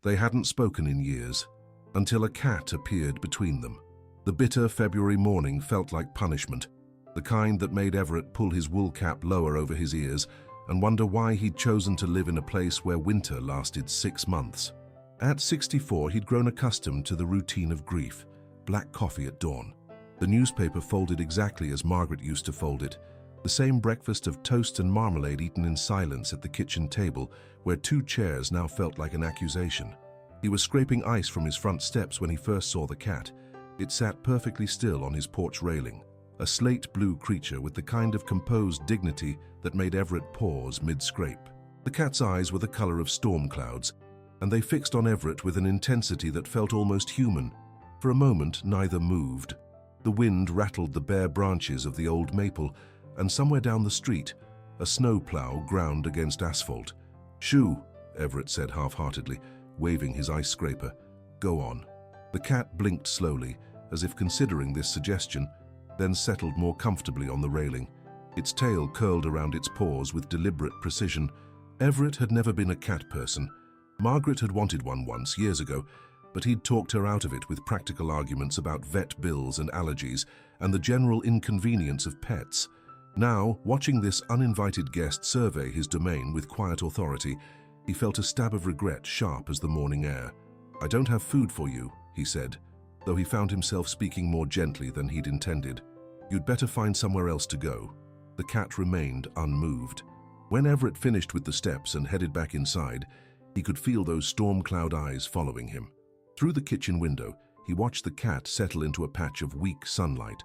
They hadn't spoken in years, until a cat appeared between them. The bitter February morning felt like punishment, the kind that made Everett pull his wool cap lower over his ears and wonder why he'd chosen to live in a place where winter lasted 6 months. At 64, he'd grown accustomed to the routine of grief: black coffee at dawn, the newspaper folded exactly as Margaret used to fold it, the same breakfast of toast and marmalade eaten in silence at the kitchen table, where 2 chairs now felt like an accusation. He was scraping ice from his front steps when he first saw the cat. It sat perfectly still on his porch railing, a slate-blue creature with the kind of composed dignity that made Everett pause mid-scrape. The cat's eyes were the color of storm clouds, and they fixed on Everett with an intensity that felt almost human. For a moment, neither moved. The wind rattled the bare branches of the old maple, and somewhere down the street, a snowplow ground against asphalt. "Shoo," Everett said half-heartedly, waving his ice scraper. "Go on." The cat blinked slowly, as if considering this suggestion, then settled more comfortably on the railing. Its tail curled around its paws with deliberate precision. Everett had never been a cat person. Margaret had wanted one once, years ago, but he'd talked her out of it with practical arguments about vet bills and allergies and the general inconvenience of pets. Now, watching this uninvited guest survey his domain with quiet authority, he felt a stab of regret sharp as the morning air. "I don't have food for you," he said, though he found himself speaking more gently than he'd intended. "You'd better find somewhere else to go." The cat remained unmoved. When Everett finished with the steps and headed back inside, he could feel those storm cloud eyes following him. Through the kitchen window, he watched the cat settle into a patch of weak sunlight,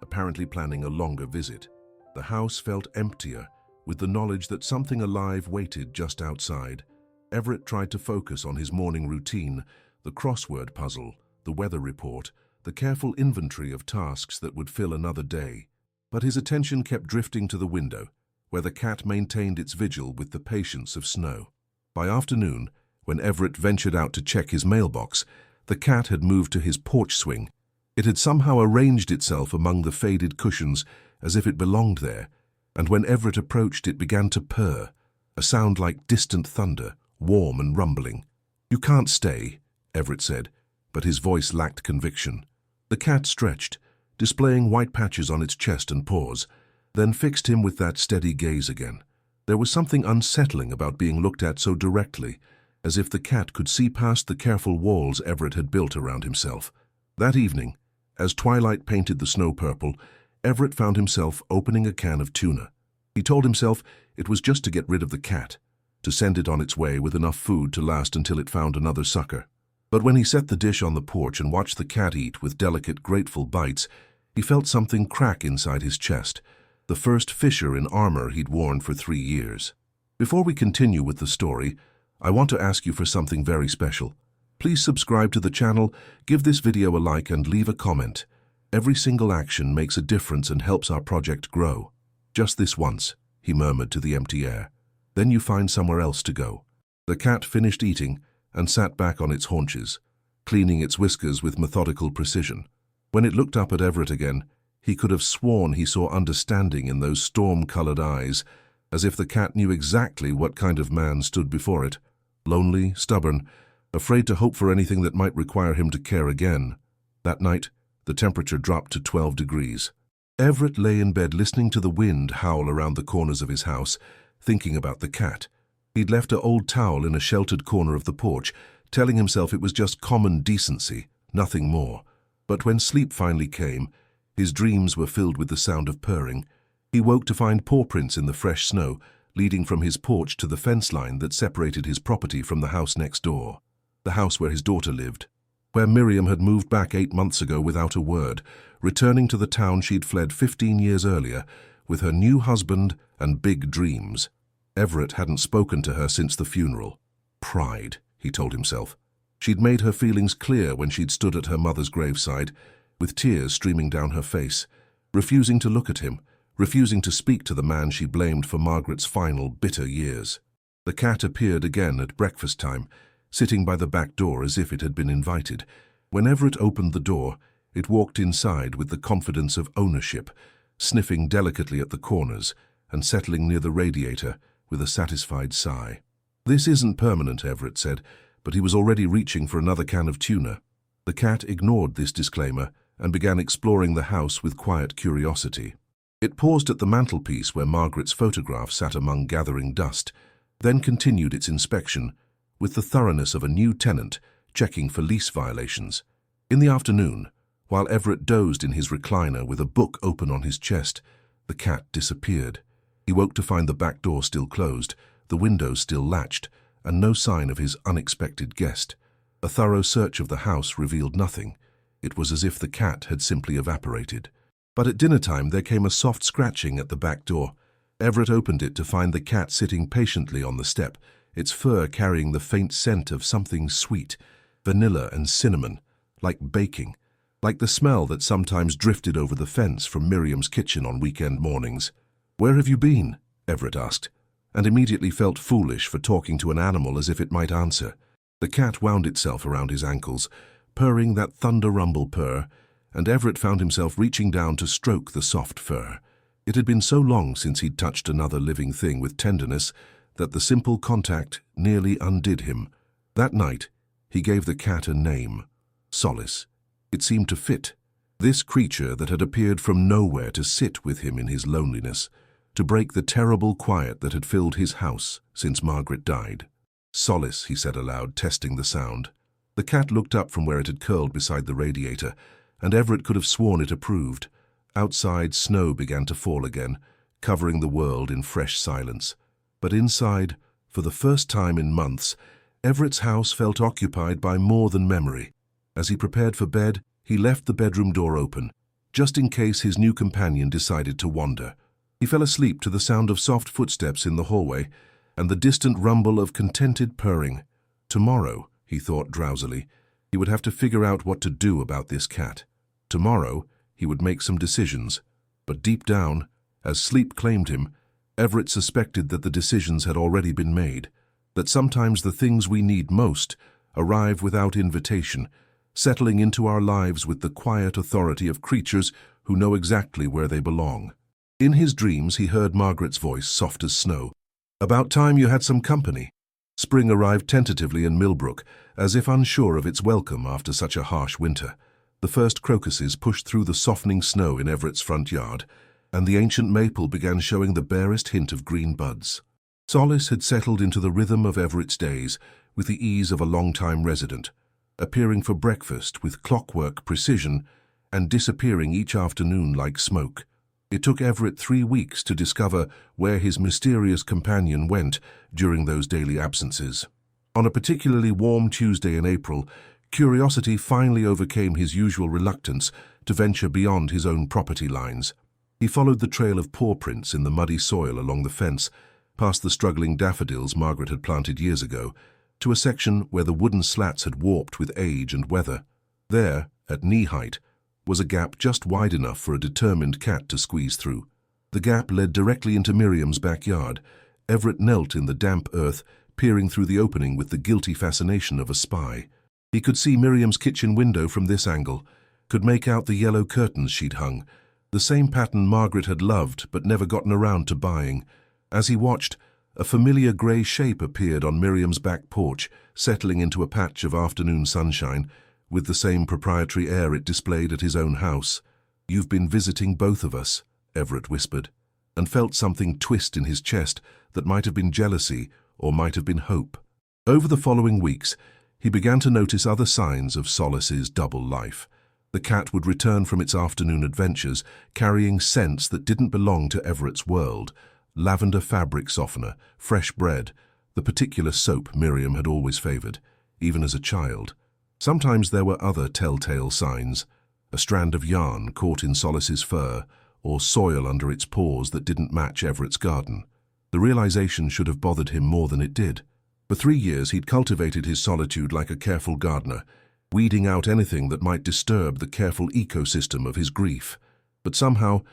apparently planning a longer visit. The house felt emptier, with the knowledge that something alive waited just outside. Everett tried to focus on his morning routine, the crossword puzzle, the weather report, the careful inventory of tasks that would fill another day. But his attention kept drifting to the window, where the cat maintained its vigil with the patience of snow. By afternoon, when Everett ventured out to check his mailbox, the cat had moved to his porch swing. It had somehow arranged itself among the faded cushions as if it belonged there, and when Everett approached it began to purr, a sound like distant thunder, warm and rumbling. "You can't stay," Everett said, but his voice lacked conviction. The cat stretched, displaying white patches on its chest and paws, then fixed him with that steady gaze again. There was something unsettling about being looked at so directly, as if the cat could see past the careful walls Everett had built around himself. That evening, as twilight painted the snow purple, Everett found himself opening a can of tuna. He told himself it was just to get rid of the cat, to send it on its way with enough food to last until it found another sucker. But when he set the dish on the porch and watched the cat eat with delicate, grateful bites, he felt something crack inside his chest, the first fissure in armor he'd worn for 3 years. Before we continue with the story, I want to ask you for something very special. Please subscribe to the channel, give this video a like, and leave a comment. Every single action makes a difference and helps our project grow. "Just this once," he murmured to the empty air. "Then you find somewhere else to go." The cat finished eating and sat back on its haunches, cleaning its whiskers with methodical precision. When it looked up at Everett again, he could have sworn he saw understanding in those storm-colored eyes, as if the cat knew exactly what kind of man stood before it. Lonely, stubborn, afraid to hope for anything that might require him to care again. That night, the temperature dropped to 12 degrees. Everett lay in bed listening to the wind howl around the corners of his house, thinking about the cat. He'd left an old towel in a sheltered corner of the porch, telling himself it was just common decency, nothing more. But when sleep finally came, his dreams were filled with the sound of purring. He woke to find paw prints in the fresh snow, leading from his porch to the fence line that separated his property from the house next door. The house where his daughter lived, where Miriam had moved back 8 months ago without a word, returning to the town she'd fled 15 years earlier, with her new husband and big dreams. Everett hadn't spoken to her since the funeral. Pride, he told himself. She'd made her feelings clear when she'd stood at her mother's graveside, with tears streaming down her face, refusing to look at him, refusing to speak to the man she blamed for Margaret's final bitter years. The cat appeared again at breakfast time, sitting by the back door as if it had been invited. When Everett opened the door, it walked inside with the confidence of ownership, sniffing delicately at the corners and settling near the radiator with a satisfied sigh. "This isn't permanent," Everett said, but he was already reaching for another can of tuna. The cat ignored this disclaimer and began exploring the house with quiet curiosity. It paused at the mantelpiece where Margaret's photograph sat among gathering dust, then continued its inspection with the thoroughness of a new tenant checking for lease violations. In the afternoon, while Everett dozed in his recliner with a book open on his chest, the cat disappeared. He woke to find the back door still closed, the windows still latched, and no sign of his unexpected guest. A thorough search of the house revealed nothing. It was as if the cat had simply evaporated. But at dinner time there came a soft scratching at the back door. Everett opened it to find the cat sitting patiently on the step, its fur carrying the faint scent of something sweet, vanilla and cinnamon, like baking, like the smell that sometimes drifted over the fence from Miriam's kitchen on weekend mornings. "Where have you been?" Everett asked, and immediately felt foolish for talking to an animal as if it might answer. The cat wound itself around his ankles, purring that thunder-rumble purr, and Everett found himself reaching down to stroke the soft fur. It had been so long since he'd touched another living thing with tenderness that the simple contact nearly undid him. That night, he gave the cat a name, Solace. It seemed to fit. This creature that had appeared from nowhere to sit with him in his loneliness, to break the terrible quiet that had filled his house since Margaret died. "Solace," he said aloud, testing the sound. The cat looked up from where it had curled beside the radiator, and Everett could have sworn it approved. Outside, snow began to fall again, covering the world in fresh silence. But inside, for the first time in months, Everett's house felt occupied by more than memory. As he prepared for bed, he left the bedroom door open, just in case his new companion decided to wander. He fell asleep to the sound of soft footsteps in the hallway and the distant rumble of contented purring. Tomorrow, he thought drowsily, he would have to figure out what to do about this cat. Tomorrow, he would make some decisions. But deep down, as sleep claimed him, Everett suspected that the decisions had already been made, that sometimes the things we need most arrive without invitation, settling into our lives with the quiet authority of creatures who know exactly where they belong. In his dreams, he heard Margaret's voice, soft as snow. "About time you had some company." Spring arrived tentatively in Millbrook, as if unsure of its welcome after such a harsh winter. The first crocuses pushed through the softening snow in Everett's front yard, and the ancient maple began showing the barest hint of green buds. Solace had settled into the rhythm of Everett's days with the ease of a long-time resident, appearing for breakfast with clockwork precision and disappearing each afternoon like smoke. It took Everett 3 weeks to discover where his mysterious companion went during those daily absences. On a particularly warm Tuesday in April, curiosity finally overcame his usual reluctance to venture beyond his own property lines. He followed the trail of paw prints in the muddy soil along the fence, past the struggling daffodils Margaret had planted years ago, to a section where the wooden slats had warped with age and weather. There, at knee-height, was a gap just wide enough for a determined cat to squeeze through. The gap led directly into Miriam's backyard. Everett knelt in the damp earth, peering through the opening with the guilty fascination of a spy. He could see Miriam's kitchen window from this angle, could make out the yellow curtains she'd hung, the same pattern Margaret had loved but never gotten around to buying. As he watched, a familiar grey shape appeared on Miriam's back porch, settling into a patch of afternoon sunshine, with the same proprietary air it displayed at his own house. "You've been visiting both of us," Everett whispered, and felt something twist in his chest that might have been jealousy or might have been hope. Over the following weeks, he began to notice other signs of Solace's double life. The cat would return from its afternoon adventures, carrying scents that didn't belong to Everett's world: lavender fabric softener, fresh bread, the particular soap Miriam had always favored, even as a child. Sometimes there were other telltale signs: a strand of yarn caught in Solace's fur, or soil under its paws that didn't match Everett's garden. The realization should have bothered him more than it did. For 3 years he'd cultivated his solitude like a careful gardener, weeding out anything that might disturb the careful ecosystem of his grief. But somehow,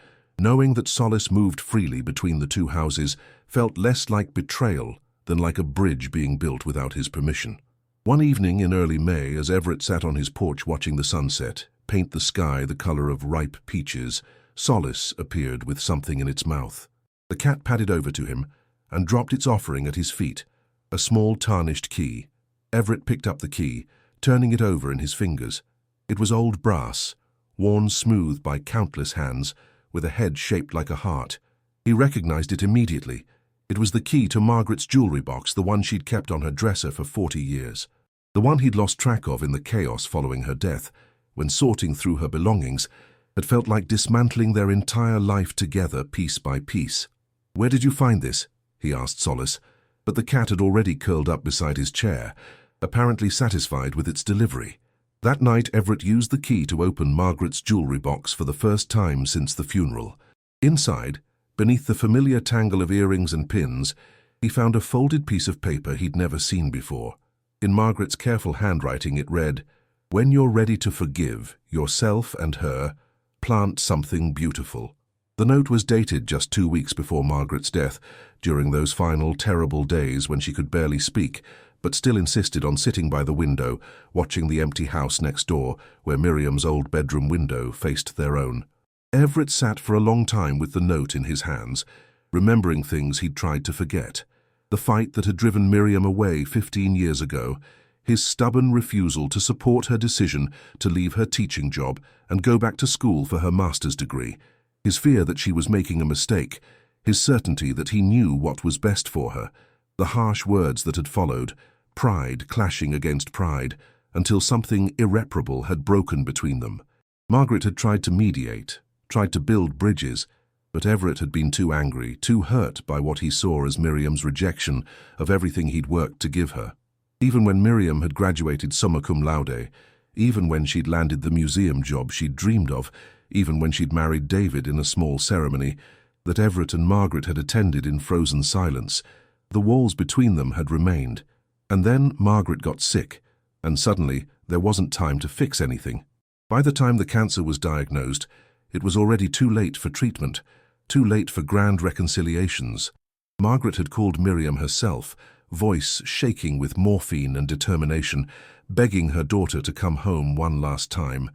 knowing that Solace moved freely between the two houses felt less like betrayal than like a bridge being built without his permission. One evening in early May, as Everett sat on his porch watching the sunset paint the sky the color of ripe peaches, Solace appeared with something in its mouth. The cat padded over to him and dropped its offering at his feet, a small tarnished key. Everett picked up the key, turning it over in his fingers. It was old brass, worn smooth by countless hands, with a head shaped like a heart. He recognized it immediately. It was the key to Margaret's jewelry box, the one she'd kept on her dresser for 40 years. The one he'd lost track of in the chaos following her death, when sorting through her belongings, had felt like dismantling their entire life together piece by piece. "Where did you find this?" he asked Solace, but the cat had already curled up beside his chair, apparently satisfied with its delivery. That night, Everett used the key to open Margaret's jewelry box for the first time since the funeral. Inside, beneath the familiar tangle of earrings and pins, he found a folded piece of paper he'd never seen before. In Margaret's careful handwriting it read, "When you're ready to forgive yourself and her, plant something beautiful." The note was dated just 2 weeks before Margaret's death, during those final terrible days when she could barely speak, but still insisted on sitting by the window, watching the empty house next door, where Miriam's old bedroom window faced their own. Everett sat for a long time with the note in his hands, remembering things he'd tried to forget. The fight that had driven Miriam away 15 years ago, his stubborn refusal to support her decision to leave her teaching job and go back to school for her master's degree, his fear that she was making a mistake, his certainty that he knew what was best for her, the harsh words that had followed, pride clashing against pride, until something irreparable had broken between them. Margaret had tried to mediate, tried to build bridges, but Everett had been too angry, too hurt by what he saw as Miriam's rejection of everything he'd worked to give her. Even when Miriam had graduated summa cum laude, even when she'd landed the museum job she'd dreamed of, even when she'd married David in a small ceremony that Everett and Margaret had attended in frozen silence, the walls between them had remained. And then Margaret got sick, and suddenly there wasn't time to fix anything. By the time the cancer was diagnosed, it was already too late for treatment, too late for grand reconciliations. Margaret had called Miriam herself, voice shaking with morphine and determination, begging her daughter to come home one last time.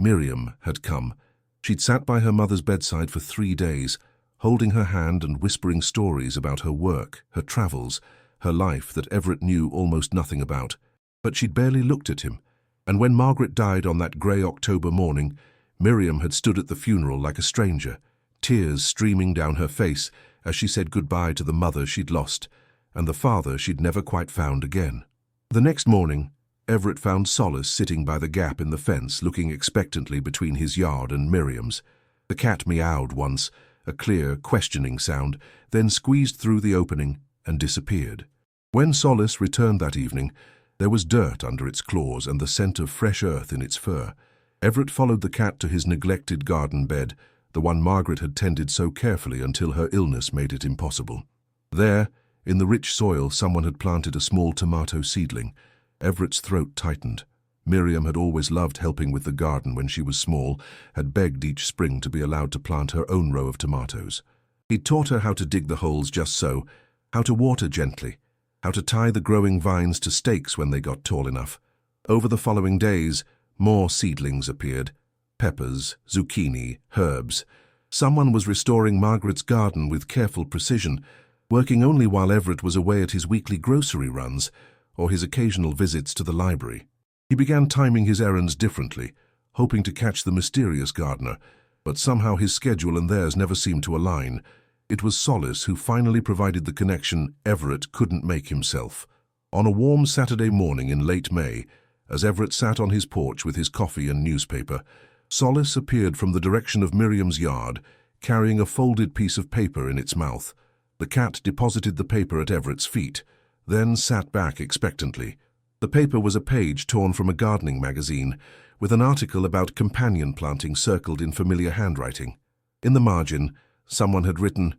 Miriam had come. She'd sat by her mother's bedside for 3 days, holding her hand and whispering stories about her work, her travels, her life that Everett knew almost nothing about. But she'd barely looked at him, and when Margaret died on that grey October morning, Miriam had stood at the funeral like a stranger, tears streaming down her face as she said goodbye to the mother she'd lost, and the father she'd never quite found again. The next morning, Everett found Solace sitting by the gap in the fence, looking expectantly between his yard and Miriam's. The cat meowed once, a clear, questioning sound, then squeezed through the opening and disappeared. When Solace returned that evening, there was dirt under its claws and the scent of fresh earth in its fur. Everett followed the cat to his neglected garden bed, the one Margaret had tended so carefully until her illness made it impossible. There, in the rich soil, someone had planted a small tomato seedling. Everett's throat tightened. Miriam had always loved helping with the garden when she was small, had begged each spring to be allowed to plant her own row of tomatoes. He'd taught her how to dig the holes just so, how to water gently, how to tie the growing vines to stakes when they got tall enough. Over the following days, more seedlings appeared. Peppers, zucchini, herbs. Someone was restoring Margaret's garden with careful precision, working only while Everett was away at his weekly grocery runs or his occasional visits to the library. He began timing his errands differently, hoping to catch the mysterious gardener, but somehow his schedule and theirs never seemed to align. It was Solace who finally provided the connection Everett couldn't make himself. On a warm Saturday morning in late May, as Everett sat on his porch with his coffee and newspaper, Solace appeared from the direction of Miriam's yard, carrying a folded piece of paper in its mouth. The cat deposited the paper at Everett's feet, then sat back expectantly. The paper was a page torn from a gardening magazine, with an article about companion planting circled in familiar handwriting. In the margin, someone had written,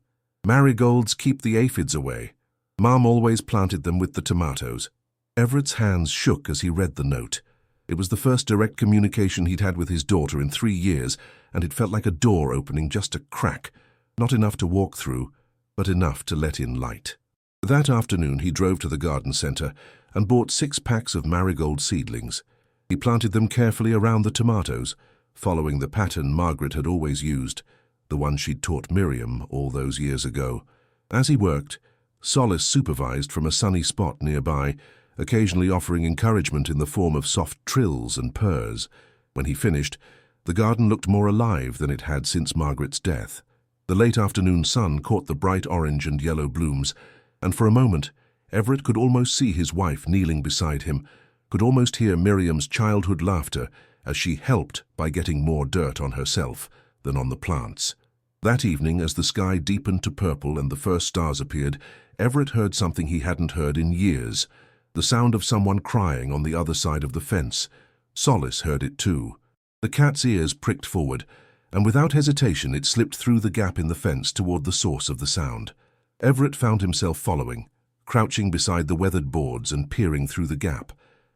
"Marigolds keep the aphids away. Mom always planted them with the tomatoes." Everett's hands shook as he read the note. It was the first direct communication he'd had with his daughter in 3 years, and it felt like a door opening just a crack, not enough to walk through, but enough to let in light. That afternoon he drove to the garden center and bought 6 packs of marigold seedlings. He planted them carefully around the tomatoes, following the pattern Margaret had always used, the one she'd taught Miriam all those years ago. As he worked, Solace supervised from a sunny spot nearby, occasionally offering encouragement in the form of soft trills and purrs. When he finished, the garden looked more alive than it had since Margaret's death. The late afternoon sun caught the bright orange and yellow blooms, and for a moment, Everett could almost see his wife kneeling beside him, could almost hear Miriam's childhood laughter as she helped by getting more dirt on herself than on the plants. That evening, as the sky deepened to purple and the first stars appeared, Everett heard something he hadn't heard in years, the sound of someone crying on the other side of the fence. Solace heard it too. The cat's ears pricked forward, and without hesitation it slipped through the gap in the fence toward the source of the sound. Everett found himself following, crouching beside the weathered boards and peering through the gap.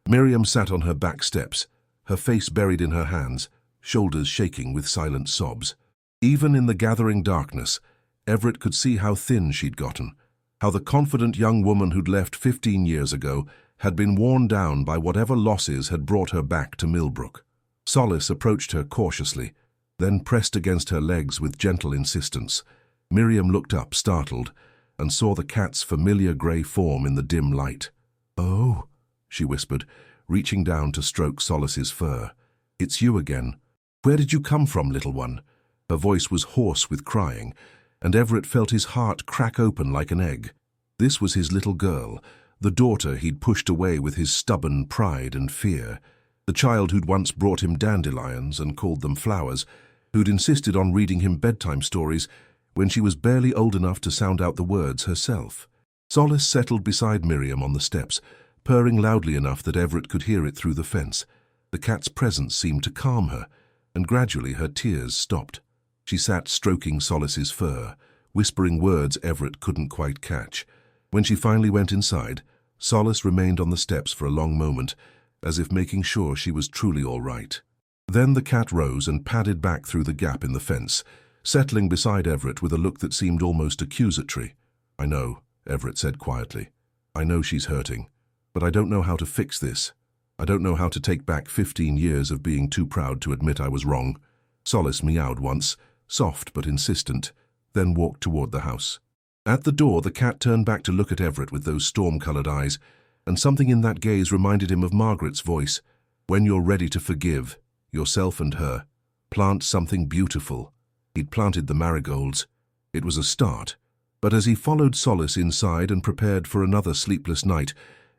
Miriam sat on her back steps, her face buried in her hands, shoulders shaking with silent sobs. Even in the gathering darkness, Everett could see how thin she'd gotten, how the confident young woman who'd left 15 years ago had been worn down by whatever losses had brought her back to Millbrook. Solace approached her cautiously, then pressed against her legs with gentle insistence. Miriam looked up, startled, and saw the cat's familiar grey form in the dim light. "Oh," she whispered, reaching down to stroke Solace's fur. "It's you again. Where did you come from, little one?" Her voice was hoarse with crying, and Everett felt his heart crack open like an egg. This was his little girl, the daughter he'd pushed away with his stubborn pride and fear, the child who'd once brought him dandelions and called them flowers, who'd insisted on reading him bedtime stories when she was barely old enough to sound out the words herself. Solace settled beside Miriam on the steps, purring loudly enough that Everett could hear it through the fence. The cat's presence seemed to calm her, and gradually her tears stopped. She sat stroking Solace's fur, whispering words Everett couldn't quite catch. When she finally went inside, Solace remained on the steps for a long moment, as if making sure she was truly all right. Then the cat rose and padded back through the gap in the fence, settling beside Everett with a look that seemed almost accusatory. "I know," Everett said quietly. "I know she's hurting, but I don't know how to fix this. I don't know how to take back 15 years of being too proud to admit I was wrong." Solace meowed once, soft but insistent, then walked toward the house. At the door, the cat turned back to look at Everett with those storm-colored eyes, and something in that gaze reminded him of Margaret's voice. "When you're ready to forgive, yourself and her, plant something beautiful." He'd planted the marigolds. It was a start, but as he followed Solace inside and prepared for another sleepless night,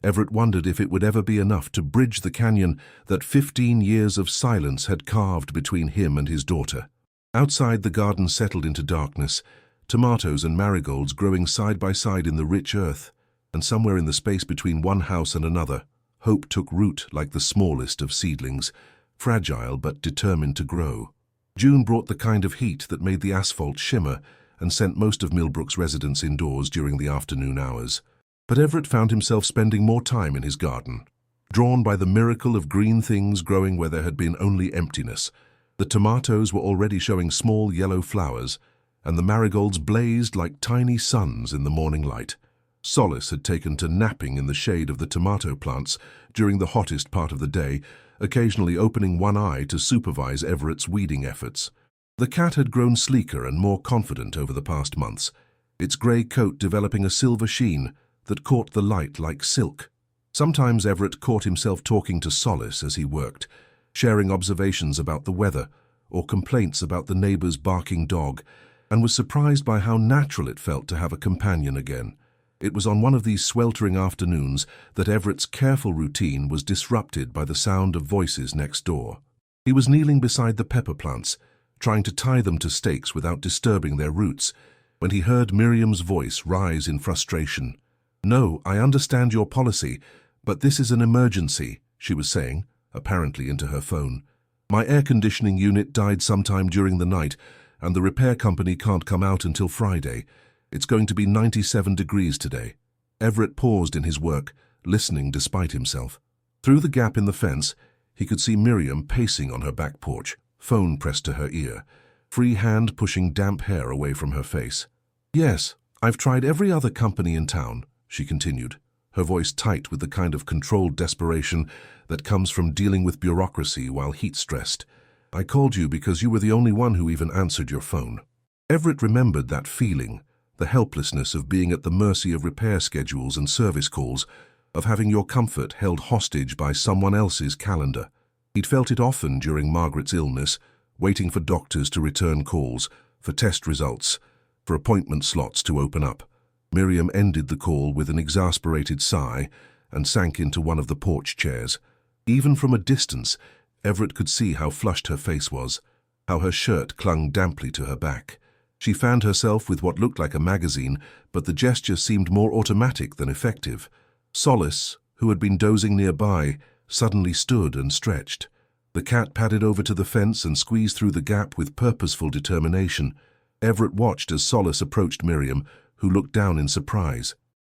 Everett wondered if it would ever be enough to bridge the canyon that 15 years of silence had carved between him and his daughter. Outside, the garden settled into darkness, tomatoes and marigolds growing side by side in the rich earth, and somewhere in the space between one house and another, hope took root like the smallest of seedlings, fragile but determined to grow. June brought the kind of heat that made the asphalt shimmer and sent most of Millbrook's residents indoors during the afternoon hours. But Everett found himself spending more time in his garden, drawn by the miracle of green things growing where there had been only emptiness. The tomatoes were already showing small yellow flowers, and the marigolds blazed like tiny suns in the morning light. Solace had taken to napping in the shade of the tomato plants during the hottest part of the day, occasionally opening one eye to supervise Everett's weeding efforts. The cat had grown sleeker and more confident over the past months, its grey coat developing a silver sheen that caught the light like silk. Sometimes Everett caught himself talking to Solace as he worked, sharing observations about the weather or complaints about the neighbor's barking dog, and was surprised by how natural it felt to have a companion again. It was on one of these sweltering afternoons that Everett's careful routine was disrupted by the sound of voices next door. He was kneeling beside the pepper plants, trying to tie them to stakes without disturbing their roots, when he heard Miriam's voice rise in frustration. "No, I understand your policy, but this is an emergency," she was saying, apparently into her phone. "My air conditioning unit died sometime during the night, and the repair company can't come out until Friday. It's going to be 97 degrees today." Everett paused in his work, listening despite himself. Through the gap in the fence, he could see Miriam pacing on her back porch, phone pressed to her ear, free hand pushing damp hair away from her face. "Yes, I've tried every other company in town," she continued, her voice tight with the kind of controlled desperation that comes from dealing with bureaucracy while heat-stressed. "I called you because you were the only one who even answered your phone." Everett remembered that feeling, the helplessness of being at the mercy of repair schedules and service calls, of having your comfort held hostage by someone else's calendar. He'd felt it often during Margaret's illness, waiting for doctors to return calls, for test results, for appointment slots to open up. Miriam ended the call with an exasperated sigh and sank into one of the porch chairs. Even from a distance, Everett could see how flushed her face was, how her shirt clung damply to her back. She fanned herself with what looked like a magazine, but the gesture seemed more automatic than effective. Solace, who had been dozing nearby, suddenly stood and stretched. The cat padded over to the fence and squeezed through the gap with purposeful determination. Everett watched as Solace approached Miriam, who looked down in surprise.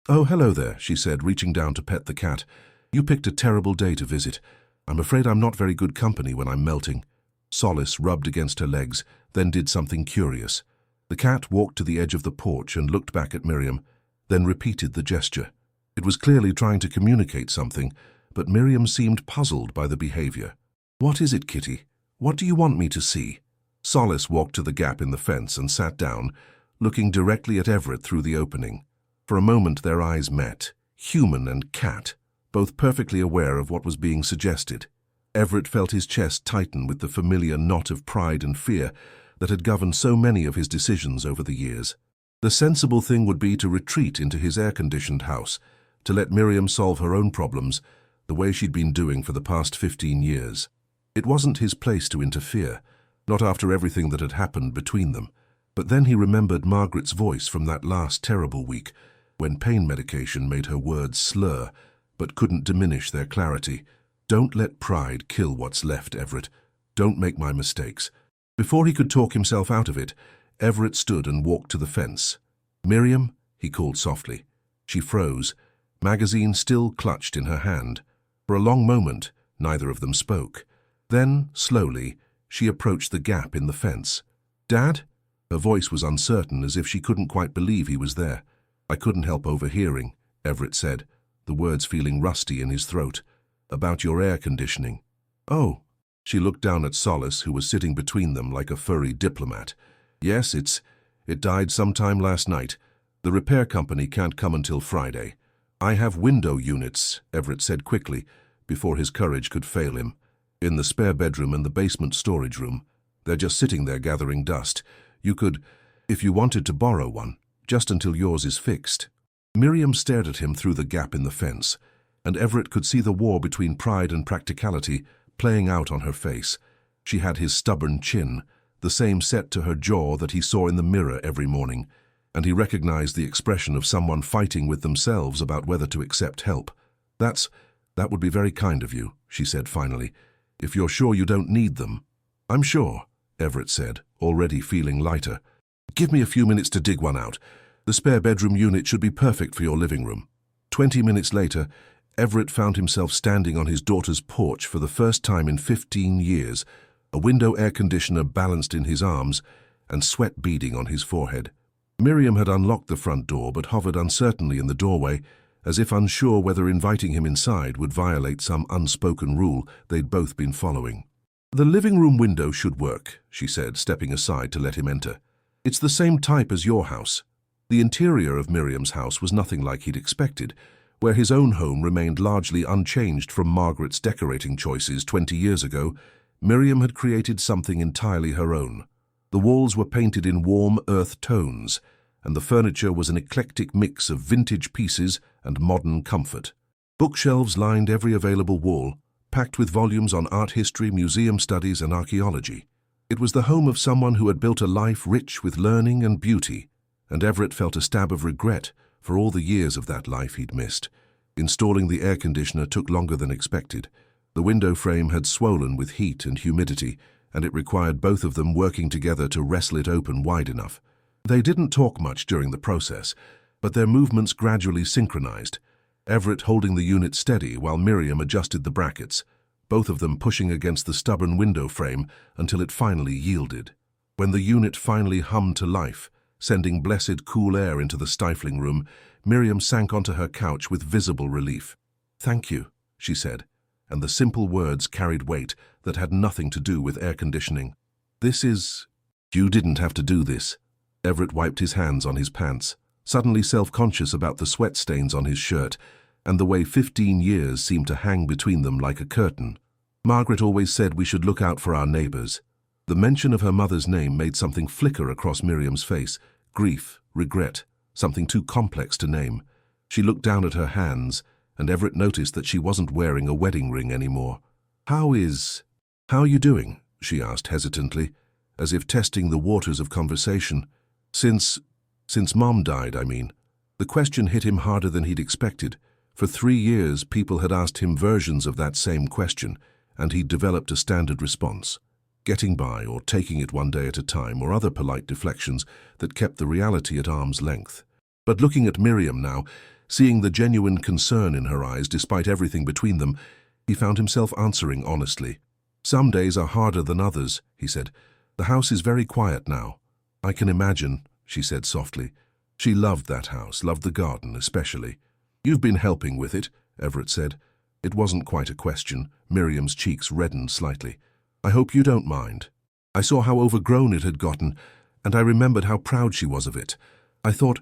"Oh, hello there," she said, reaching down to pet the cat. "You picked a terrible day to visit. I'm afraid I'm not very good company when I'm melting." Solace rubbed against her legs, then did something curious. The cat walked to the edge of the porch and looked back at Miriam, then repeated the gesture. It was clearly trying to communicate something, but Miriam seemed puzzled by the behavior. "What is it, Kitty? What do you want me to see?" Solace walked to the gap in the fence and sat down, looking directly at Everett through the opening. For a moment their eyes met, human and cat, both perfectly aware of what was being suggested. Everett felt his chest tighten with the familiar knot of pride and fear that had governed so many of his decisions over the years. The sensible thing would be to retreat into his air-conditioned house, to let Miriam solve her own problems, the way she'd been doing for the past 15 years. It wasn't his place to interfere, not after everything that had happened between them. But then he remembered Margaret's voice from that last terrible week, when pain medication made her words slur, but couldn't diminish their clarity. "Don't let pride kill what's left, Everett. Don't make my mistakes." Before he could talk himself out of it, Everett stood and walked to the fence. "Miriam," he called softly. She froze, magazine still clutched in her hand. For a long moment, neither of them spoke. Then, slowly, she approached the gap in the fence. "Dad?" Her voice was uncertain, as if she couldn't quite believe he was there. "I couldn't help overhearing," Everett said, the words feeling rusty in his throat. "About your air conditioning." "Oh." She looked down at Solace, who was sitting between them like a furry diplomat. "Yes, it died sometime last night. The repair company can't come until Friday." "I have window units," Everett said quickly, before his courage could fail him. "In the spare bedroom and the basement storage room. They're just sitting there gathering dust. You could, if you wanted to borrow one, just until yours is fixed." Miriam stared at him through the gap in the fence, and Everett could see the war between pride and practicality playing out on her face. She had his stubborn chin, the same set to her jaw that he saw in the mirror every morning, and he recognized the expression of someone fighting with themselves about whether to accept help. That would be very kind of you," she said finally, "if you're sure you don't need them." "I'm sure," Everett said, already feeling lighter. "Give me a few minutes to dig one out. The spare bedroom unit should be perfect for your living room." 20 minutes later, Everett found himself standing on his daughter's porch for the first time in 15 years, a window air conditioner balanced in his arms and sweat beading on his forehead. Miriam had unlocked the front door but hovered uncertainly in the doorway, as if unsure whether inviting him inside would violate some unspoken rule they'd both been following. "The living room window should work," she said, stepping aside to let him enter. "It's the same type as your house." The interior of Miriam's house was nothing like he'd expected, where his own home remained largely unchanged from Margaret's decorating choices 20 years ago. Miriam had created something entirely her own. The walls were painted in warm earth tones, and the furniture was an eclectic mix of vintage pieces and modern comfort. Bookshelves lined every available wall, packed with volumes on art history, museum studies, and archaeology. It was the home of someone who had built a life rich with learning and beauty, and Everett felt a stab of regret for all the years of that life he'd missed. Installing the air conditioner took longer than expected. The window frame had swollen with heat and humidity, and it required both of them working together to wrestle it open wide enough. They didn't talk much during the process, but their movements gradually synchronized, Everett holding the unit steady while Miriam adjusted the brackets, both of them pushing against the stubborn window frame until it finally yielded. When the unit finally hummed to life, sending blessed cool air into the stifling room, Miriam sank onto her couch with visible relief. "Thank you," she said, and the simple words carried weight that had nothing to do with air conditioning. "You didn't have to do this." Everett wiped his hands on his pants, suddenly self-conscious about the sweat stains on his shirt, and the way 15 years seemed to hang between them like a curtain. Margaret always said we should look out for our neighbours. The mention of her mother's name made something flicker across Miriam's face. Grief, regret, something too complex to name. She looked down at her hands, and Everett noticed that she wasn't wearing a wedding ring anymore. How are you doing?" she asked hesitantly, as if testing the waters of conversation. Since Mom died, I mean." The question hit him harder than he'd expected. For 3 years, people had asked him versions of that same question, and he'd developed a standard response. Getting by, or taking it one day at a time, or other polite deflections that kept the reality at arm's length. But looking at Miriam now, seeing the genuine concern in her eyes despite everything between them, he found himself answering honestly. "Some days are harder than others," he said. "The house is very quiet now." "I can imagine," she said softly. She loved that house, loved the garden especially. "You've been helping with it," Everett said. It wasn't quite a question. Miriam's cheeks reddened slightly. "I hope you don't mind. I saw how overgrown it had gotten, and I remembered how proud she was of it. I thought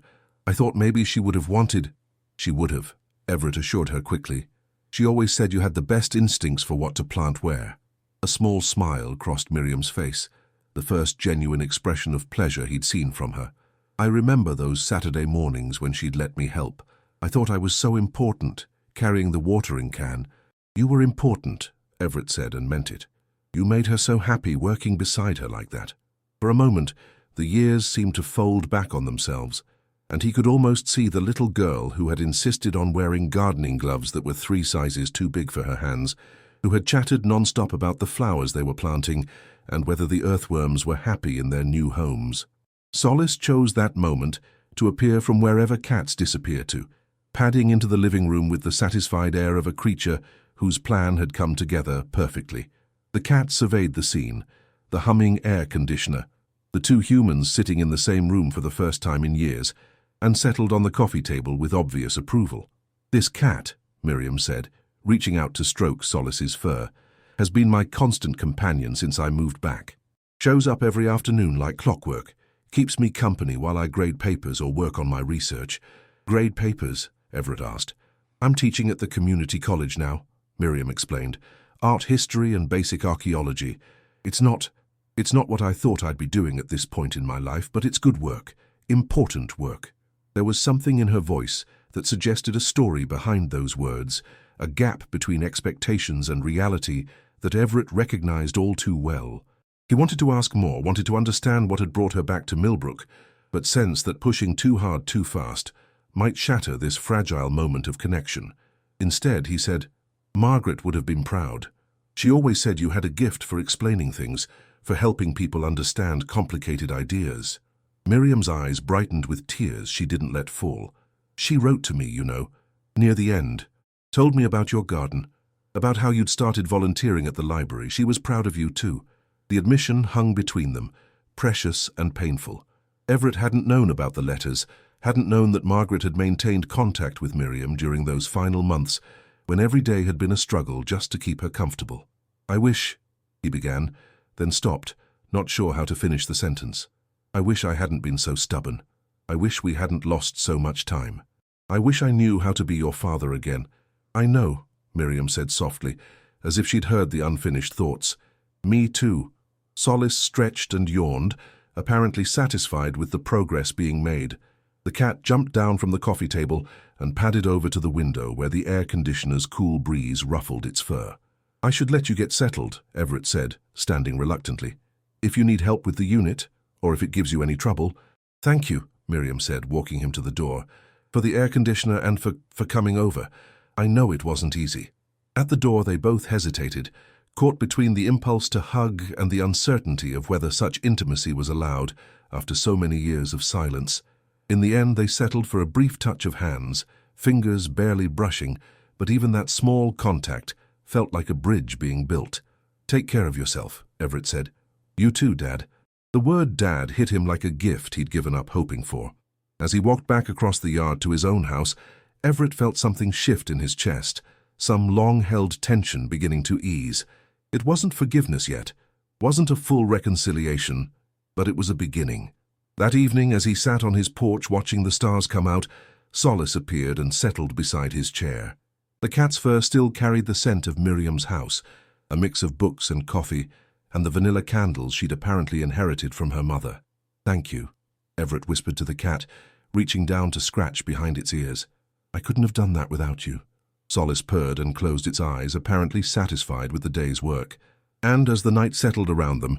maybe she would have wanted—" "She would have," Everett assured her quickly. "She always said you had the best instincts for what to plant where." A small smile crossed Miriam's face, the first genuine expression of pleasure he'd seen from her. "I remember those Saturday mornings when she'd let me help. I thought I was so important, carrying the watering can." "You were important," Everett said, and meant it. "You made her so happy working beside her like that." For a moment, the years seemed to fold back on themselves, and he could almost see the little girl who had insisted on wearing gardening gloves that were 3 sizes too big for her hands, who had chatted non-stop about the flowers they were planting and whether the earthworms were happy in their new homes. Solace chose that moment to appear from wherever cats disappear to, padding into the living room with the satisfied air of a creature whose plan had come together perfectly. The cat surveyed the scene, the humming air conditioner, the 2 humans sitting in the same room for the first time in years, and settled on the coffee table with obvious approval. "This cat," Miriam said, reaching out to stroke Solace's fur, "has been my constant companion since I moved back. Shows up every afternoon like clockwork, keeps me company while I grade papers or work on my research." "Grade papers?" Everett asked. "I'm teaching at the community college now," Miriam explained. "Art history and basic archaeology. It's not what I thought I'd be doing at this point in my life, but it's good work, important work." There was something in her voice that suggested a story behind those words, a gap between expectations and reality that Everett recognized all too well. He wanted to ask more, wanted to understand what had brought her back to Millbrook, but sensed that pushing too hard too fast might shatter this fragile moment of connection. Instead, he said, "Margaret would have been proud. She always said you had a gift for explaining things, for helping people understand complicated ideas." Miriam's eyes brightened with tears she didn't let fall. "She wrote to me, you know, near the end. Told me about your garden, about how you'd started volunteering at the library. She was proud of you too." The admission hung between them, precious and painful. Everett hadn't known about the letters, hadn't known that Margaret had maintained contact with Miriam during those final months, when every day had been a struggle just to keep her comfortable. "I wish," he began, then stopped, not sure how to finish the sentence. "I wish I hadn't been so stubborn. I wish we hadn't lost so much time. I wish I knew how to be your father again." "I know," Miriam said softly, as if she'd heard the unfinished thoughts. "Me too." Solace stretched and yawned, apparently satisfied with the progress being made. The cat jumped down from the coffee table and padded over to the window where the air conditioner's cool breeze ruffled its fur. "I should let you get settled," Everett said, standing reluctantly. "If you need help with the unit, or if it gives you any trouble." "Thank you," Miriam said, walking him to the door, "for the air conditioner and for coming over. I know it wasn't easy." At the door they both hesitated, caught between the impulse to hug and the uncertainty of whether such intimacy was allowed after so many years of silence. In the end they settled for a brief touch of hands, fingers barely brushing, but even that small contact felt like a bridge being built. "Take care of yourself," Everett said. "You too, Dad." The word Dad hit him like a gift he'd given up hoping for. As he walked back across the yard to his own house, Everett felt something shift in his chest, some long-held tension beginning to ease. It wasn't forgiveness yet, wasn't a full reconciliation, but it was a beginning. That evening, as he sat on his porch watching the stars come out, Solace appeared and settled beside his chair. The cat's fur still carried the scent of Miriam's house, a mix of books and coffee, and the vanilla candles she'd apparently inherited from her mother. "Thank you," Everett whispered to the cat, reaching down to scratch behind its ears. "I couldn't have done that without you." Solace purred and closed its eyes, apparently satisfied with the day's work. And as the night settled around them,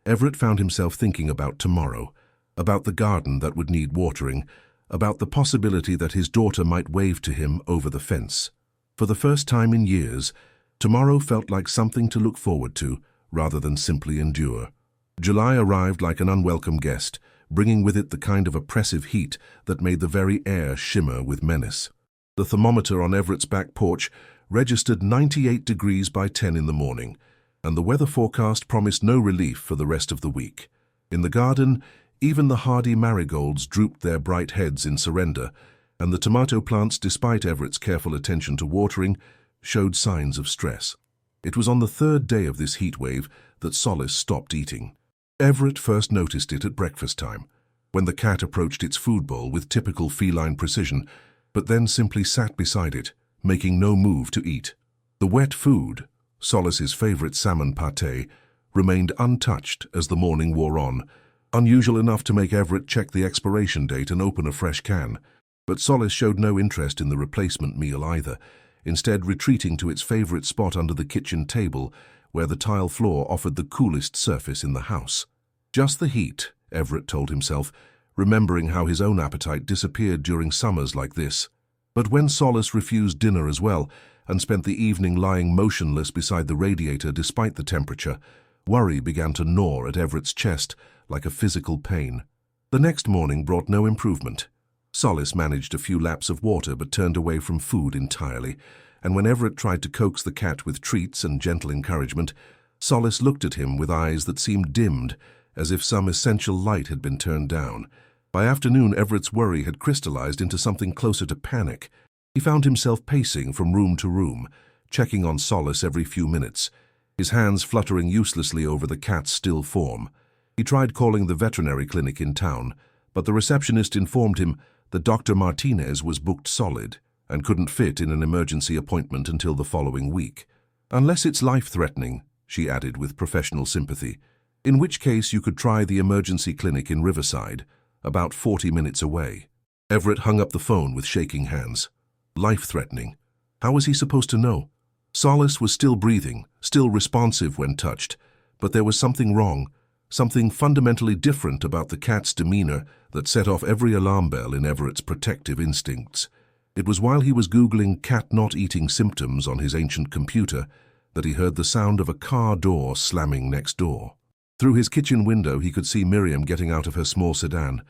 Everett found himself thinking about tomorrow, about the garden that would need watering, about the possibility that his daughter might wave to him over the fence. For the first time in years, tomorrow felt like something to look forward to, rather than simply endure. July arrived like an unwelcome guest, bringing with it the kind of oppressive heat that made the very air shimmer with menace. The thermometer on Everett's back porch registered 98 degrees by 10 in the morning, and the weather forecast promised no relief for the rest of the week. In the garden, even the hardy marigolds drooped their bright heads in surrender, and the tomato plants, despite Everett's careful attention to watering, showed signs of stress. It was on the third day of this heat wave that Solace stopped eating. Everett first noticed it at breakfast time, when the cat approached its food bowl with typical feline precision, but then simply sat beside it, making no move to eat. The wet food, Solace's favorite salmon pâté, remained untouched as the morning wore on, unusual enough to make Everett check the expiration date and open a fresh can. But Solace showed no interest in the replacement meal either, instead retreating to its favorite spot under the kitchen table, where the tile floor offered the coolest surface in the house. Just the heat, Everett told himself, remembering how his own appetite disappeared during summers like this. But when Solace refused dinner as well, and spent the evening lying motionless beside the radiator despite the temperature, worry began to gnaw at Everett's chest like a physical pain. The next morning brought no improvement. Solace managed a few laps of water but turned away from food entirely, and when Everett tried to coax the cat with treats and gentle encouragement, Solace looked at him with eyes that seemed dimmed, as if some essential light had been turned down. By afternoon, Everett's worry had crystallized into something closer to panic. He found himself pacing from room to room, checking on Solace every few minutes, his hands fluttering uselessly over the cat's still form. He tried calling the veterinary clinic in town, but the receptionist informed him that Dr. Martinez was booked solid and couldn't fit in an emergency appointment until the following week. "Unless it's life-threatening," she added with professional sympathy, "in which case you could try the emergency clinic in Riverside, about 40 minutes away." Everett hung up the phone with shaking hands. Life-threatening. How was he supposed to know? Solace was still breathing, still responsive when touched, but there was something wrong, something fundamentally different about the cat's demeanor that set off every alarm bell in Everett's protective instincts. It was while he was Googling cat not eating symptoms on his ancient computer that he heard the sound of a car door slamming next door. Through his kitchen window he could see Miriam getting out of her small sedan,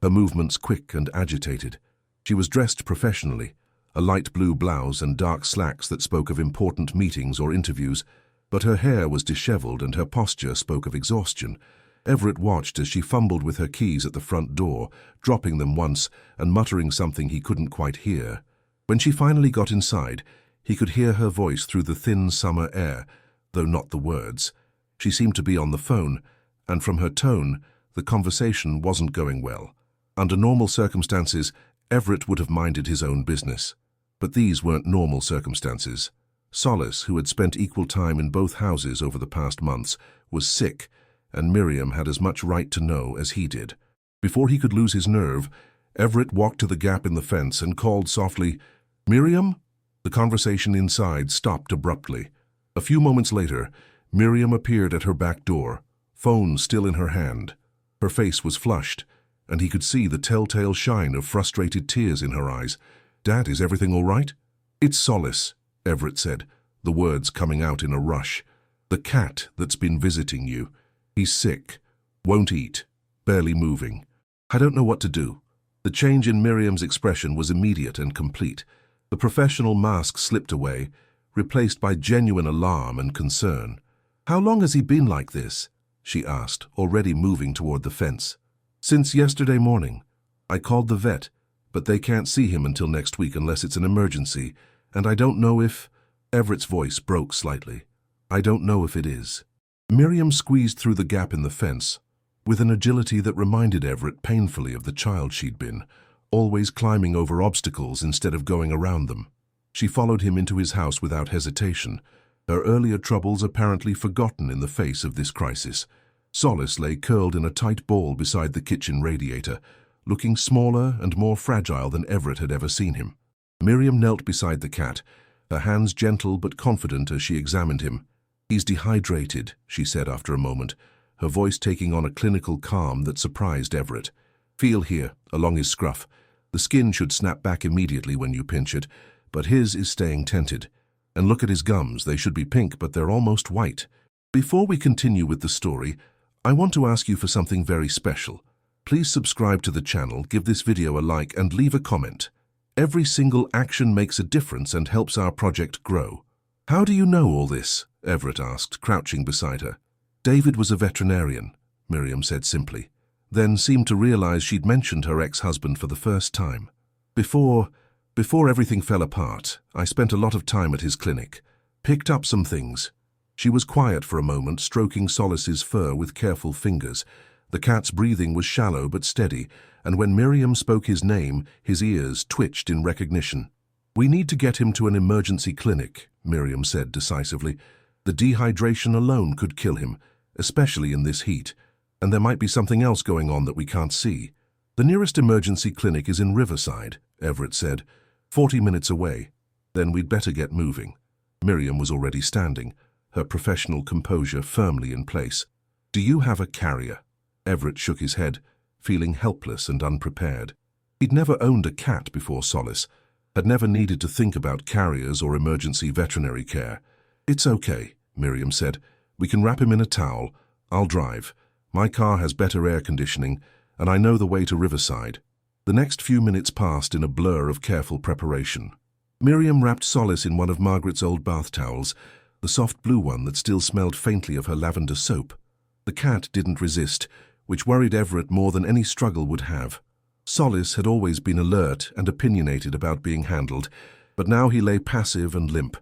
her movements quick and agitated. She was dressed professionally, a light blue blouse and dark slacks that spoke of important meetings or interviews, but her hair was disheveled and her posture spoke of exhaustion. Everett watched as she fumbled with her keys at the front door, dropping them once and muttering something he couldn't quite hear. When she finally got inside, he could hear her voice through the thin summer air, though not the words. She seemed to be on the phone, and from her tone, the conversation wasn't going well. Under normal circumstances, Everett would have minded his own business. But these weren't normal circumstances. Solace, who had spent equal time in both houses over the past months, was sick, and Miriam had as much right to know as he did. Before he could lose his nerve, Everett walked to the gap in the fence and called softly, "Miriam?" The conversation inside stopped abruptly. A few moments later, Miriam appeared at her back door, phone still in her hand. Her face was flushed, and he could see the telltale shine of frustrated tears in her eyes. "Dad, is everything all right?" "It's Solace," Everett said, the words coming out in a rush. "The cat that's been visiting you. He's sick, won't eat, barely moving. I don't know what to do." The change in Miriam's expression was immediate and complete. The professional mask slipped away, replaced by genuine alarm and concern. "How long has he been like this?" she asked, already moving toward the fence. "Since yesterday morning. I called the vet, but they can't see him until next week unless it's an emergency, and I don't know if—" Everett's voice broke slightly. "I don't know if it is." Miriam squeezed through the gap in the fence, with an agility that reminded Everett painfully of the child she'd been, always climbing over obstacles instead of going around them. She followed him into his house without hesitation, her earlier troubles apparently forgotten in the face of this crisis. Solace lay curled in a tight ball beside the kitchen radiator, looking smaller and more fragile than Everett had ever seen him. Miriam knelt beside the cat, her hands gentle but confident as she examined him. "He's dehydrated," she said after a moment, her voice taking on a clinical calm that surprised Everett. "Feel here, along his scruff. The skin should snap back immediately when you pinch it, but his is staying tented. And look at his gums, they should be pink, but they're almost white. Before we continue with the story, I want to ask you for something very special. Please subscribe to the channel, give this video a like, and leave a comment. Every single action makes a difference and helps our project grow." "How do you know all this?" Everett asked, crouching beside her. "David was a veterinarian," Miriam said simply, then seemed to realize she'd mentioned her ex-husband for the first time. Before everything fell apart, I spent a lot of time at his clinic. Picked up some things." She was quiet for a moment, stroking Solace's fur with careful fingers. The cat's breathing was shallow but steady, and when Miriam spoke his name, his ears twitched in recognition. "We need to get him to an emergency clinic," Miriam said decisively. "The dehydration alone could kill him, especially in this heat, and there might be something else going on that we can't see." "The nearest emergency clinic is in Riverside," Everett said, 40 minutes away. "Then we'd better get moving." Miriam was already standing, her professional composure firmly in place. "Do you have a carrier?" Everett shook his head, feeling helpless and unprepared. He'd never owned a cat before Solace, had never needed to think about carriers or emergency veterinary care. "It's okay," Miriam said. "We can wrap him in a towel. I'll drive. My car has better air conditioning, and I know the way to Riverside." The next few minutes passed in a blur of careful preparation. Miriam wrapped Solace in one of Margaret's old bath towels, the soft blue one that still smelled faintly of her lavender soap. The cat didn't resist, which worried Everett more than any struggle would have. Solace had always been alert and opinionated about being handled, but now he lay passive and limp,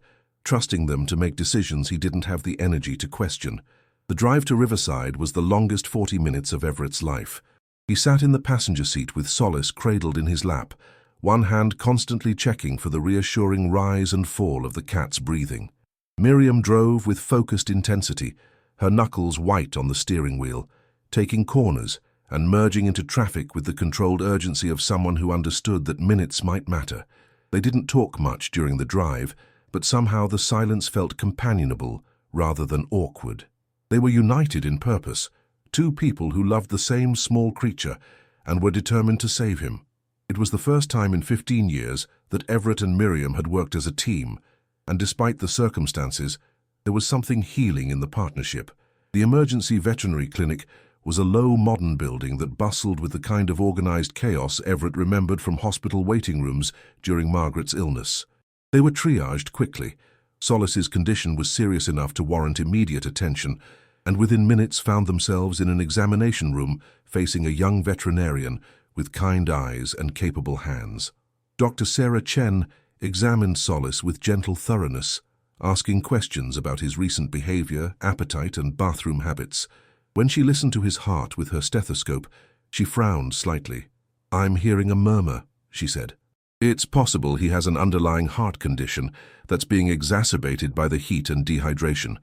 trusting them to make decisions he didn't have the energy to question. The drive to Riverside was the longest 40 minutes of Everett's life. He sat in the passenger seat with Solace cradled in his lap, one hand constantly checking for the reassuring rise and fall of the cat's breathing. Miriam drove with focused intensity, her knuckles white on the steering wheel, taking corners and merging into traffic with the controlled urgency of someone who understood that minutes might matter. They didn't talk much during the drive, but somehow the silence felt companionable rather than awkward. They were united in purpose, two people who loved the same small creature and were determined to save him. It was the first time in 15 years that Everett and Miriam had worked as a team, and despite the circumstances, there was something healing in the partnership. The emergency veterinary clinic was a low modern building that bustled with the kind of organized chaos Everett remembered from hospital waiting rooms during Margaret's illness. They were triaged quickly. Solace's condition was serious enough to warrant immediate attention, and within minutes found themselves in an examination room facing a young veterinarian with kind eyes and capable hands. Dr. Sarah Chen examined Solace with gentle thoroughness, asking questions about his recent behavior, appetite, and bathroom habits. When she listened to his heart with her stethoscope, she frowned slightly. "I'm hearing a murmur," she said. "It's possible he has an underlying heart condition that's being exacerbated by the heat and dehydration.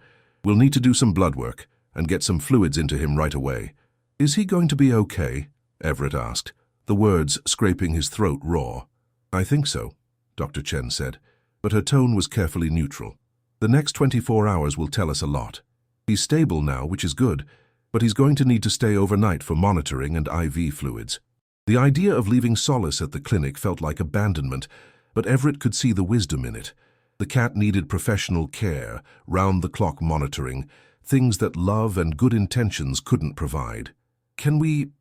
We'll need to do some blood work and get some fluids into him right away." "Is he going to be okay?" Everett asked, the words scraping his throat raw. "I think so," Dr. Chen said, but her tone was carefully neutral. "The next 24 hours will tell us a lot. He's stable now, which is good, but he's going to need to stay overnight for monitoring and IV fluids." The idea of leaving Solace at the clinic felt like abandonment, but Everett could see the wisdom in it. The cat needed professional care, round-the-clock monitoring, things that love and good intentions couldn't provide. Can we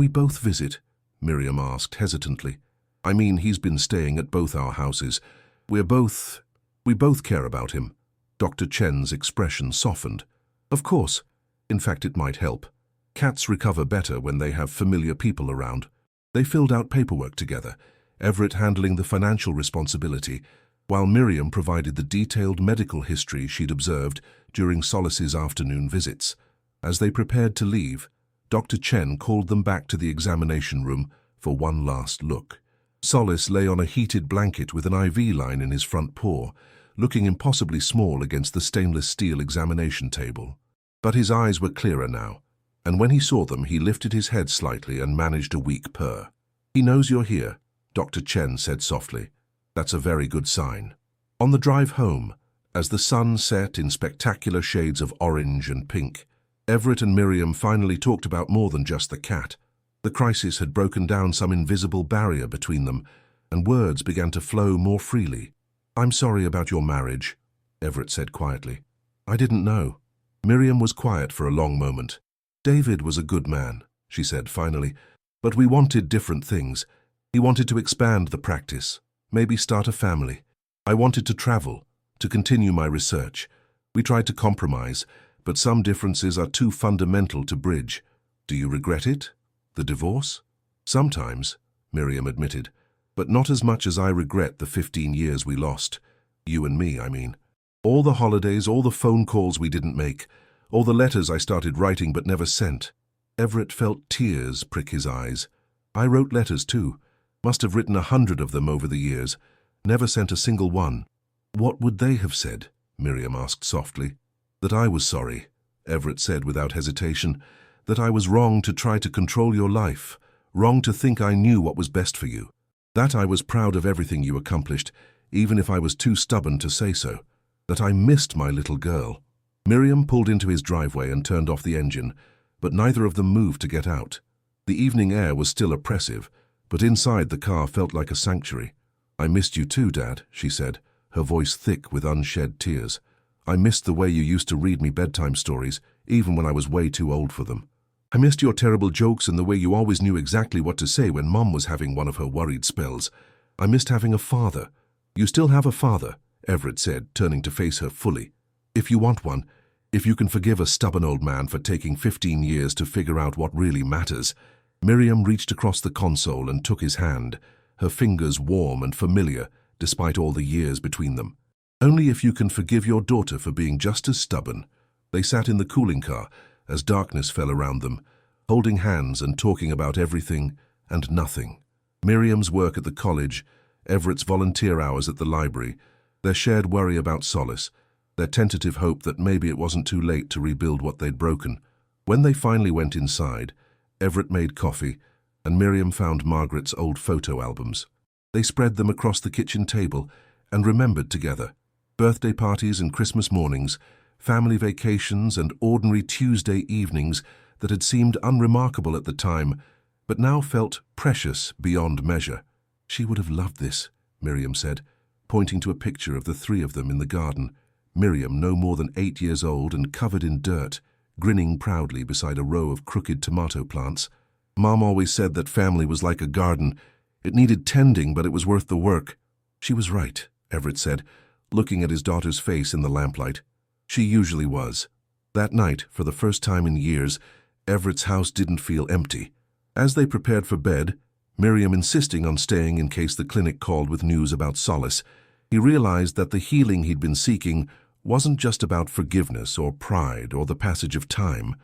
both visit?" Miriam asked hesitantly. "I mean, he's been staying at both our houses. We both care about him." Dr. Chen's expression softened. "Of course. In fact, it might help. Cats recover better when they have familiar people around." They filled out paperwork together, Everett handling the financial responsibility, while Miriam provided the detailed medical history she'd observed during Solace's afternoon visits. As they prepared to leave, Dr. Chen called them back to the examination room for one last look. Solace lay on a heated blanket with an IV line in his front paw, looking impossibly small against the stainless steel examination table. But his eyes were clearer now, and when he saw them, he lifted his head slightly and managed a weak purr. "He knows you're here," Dr. Chen said softly. "That's a very good sign." On the drive home, as the sun set in spectacular shades of orange and pink, Everett and Miriam finally talked about more than just the cat. The crisis had broken down some invisible barrier between them, and words began to flow more freely. "I'm sorry about your marriage," Everett said quietly. "I didn't know." Miriam was quiet for a long moment. "David was a good man," she said finally, "but we wanted different things. He wanted to expand the practice, maybe start a family. I wanted to travel, to continue my research. We tried to compromise, but some differences are too fundamental to bridge. Do you regret it? The divorce?" "Sometimes," Miriam admitted, "but not as much as I regret the 15 years we lost. You and me, I mean. All the holidays, all the phone calls we didn't make, all the letters I started writing but never sent." Everett felt tears prick his eyes. "I wrote letters too. Must have written 100 of them over the years. Never sent a single one." "What would they have said?" Miriam asked softly. "That I was sorry," Everett said without hesitation. "That I was wrong to try to control your life, wrong to think I knew what was best for you. That I was proud of everything you accomplished, even if I was too stubborn to say so. That I missed my little girl." Miriam pulled into his driveway and turned off the engine, but neither of them moved to get out. The evening air was still oppressive, but inside the car felt like a sanctuary. "I missed you too, Dad," she said, her voice thick with unshed tears. "I missed the way you used to read me bedtime stories, even when I was way too old for them. I missed your terrible jokes and the way you always knew exactly what to say when Mom was having one of her worried spells. I missed having a father." "You still have a father," Everett said, turning to face her fully. "If you want one, if you can forgive a stubborn old man for taking 15 years to figure out what really matters." Miriam reached across the console and took his hand, her fingers warm and familiar despite all the years between them. "Only if you can forgive your daughter for being just as stubborn." They sat in the cooling car as darkness fell around them, holding hands and talking about everything and nothing. Miriam's work at the college, Everett's volunteer hours at the library, their shared worry about Solace, their tentative hope that maybe it wasn't too late to rebuild what they'd broken. When they finally went inside, Everett made coffee, and Miriam found Margaret's old photo albums. They spread them across the kitchen table and remembered together. Birthday parties and Christmas mornings, family vacations and ordinary Tuesday evenings that had seemed unremarkable at the time, but now felt precious beyond measure. "She would have loved this," Miriam said, pointing to a picture of the three of them in the garden. Miriam, no more than 8 years old and covered in dirt, grinning proudly beside a row of crooked tomato plants. "Mom always said that family was like a garden. It needed tending, but it was worth the work." "She was right," Everett said, looking at his daughter's face in the lamplight. She usually was. That night, for the first time in years, Everett's house didn't feel empty. As they prepared for bed, Miriam insisting on staying in case the clinic called with news about Solace, he realized that the healing he'd been seeking wasn't just about forgiveness or pride or the passage of time.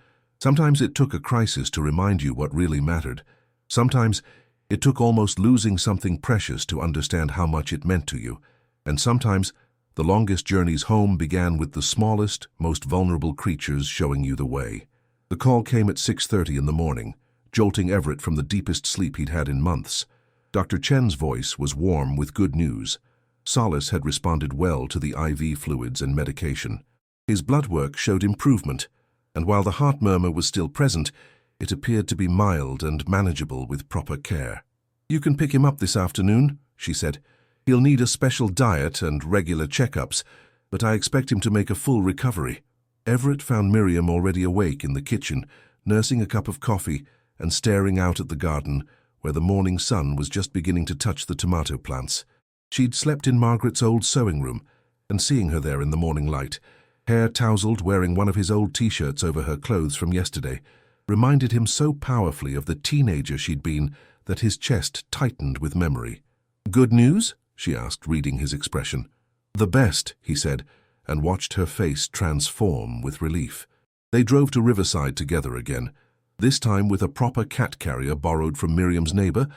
Sometimes it took a crisis to remind you what really mattered. Sometimes it took almost losing something precious to understand how much it meant to you. And sometimes the longest journeys home began with the smallest, most vulnerable creatures showing you the way. The call came at 6:30 in the morning, jolting Everett from the deepest sleep he'd had in months. Dr. Chen's voice was warm with good news. Solace had responded well to the IV fluids and medication. His blood work showed improvement, and while the heart murmur was still present, it appeared to be mild and manageable with proper care. "You can pick him up this afternoon," she said. "He'll need a special diet and regular checkups, but I expect him to make a full recovery." Everett found Miriam already awake in the kitchen, nursing a cup of coffee and staring out at the garden, where the morning sun was just beginning to touch the tomato plants. She'd slept in Margaret's old sewing room, and seeing her there in the morning light, hair tousled, wearing one of his old T-shirts over her clothes from yesterday, reminded him so powerfully of the teenager she'd been that his chest tightened with memory. "Good news?" she asked, reading his expression. "The best," he said, and watched her face transform with relief. They drove to Riverside together again, this time with a proper cat carrier borrowed from Miriam's neighbor,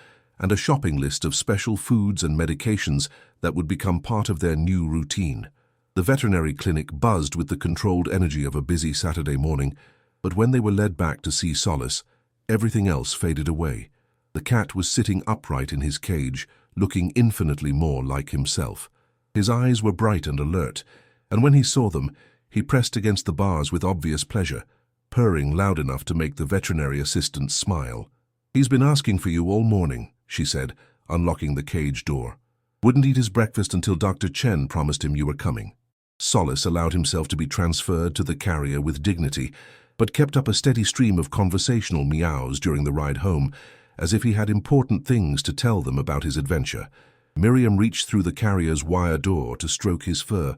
and a shopping list of special foods and medications that would become part of their new routine. The veterinary clinic buzzed with the controlled energy of a busy Saturday morning, but when they were led back to see Solace, everything else faded away. The cat was sitting upright in his cage, looking infinitely more like himself. His eyes were bright and alert, and when he saw them, he pressed against the bars with obvious pleasure, purring loud enough to make the veterinary assistant smile. "He's been asking for you all morning," she said, unlocking the cage door. "Wouldn't eat his breakfast until Dr. Chen promised him you were coming." Solace allowed himself to be transferred to the carrier with dignity, but kept up a steady stream of conversational meows during the ride home, as if he had important things to tell them about his adventure. Miriam reached through the carrier's wire door to stroke his fur,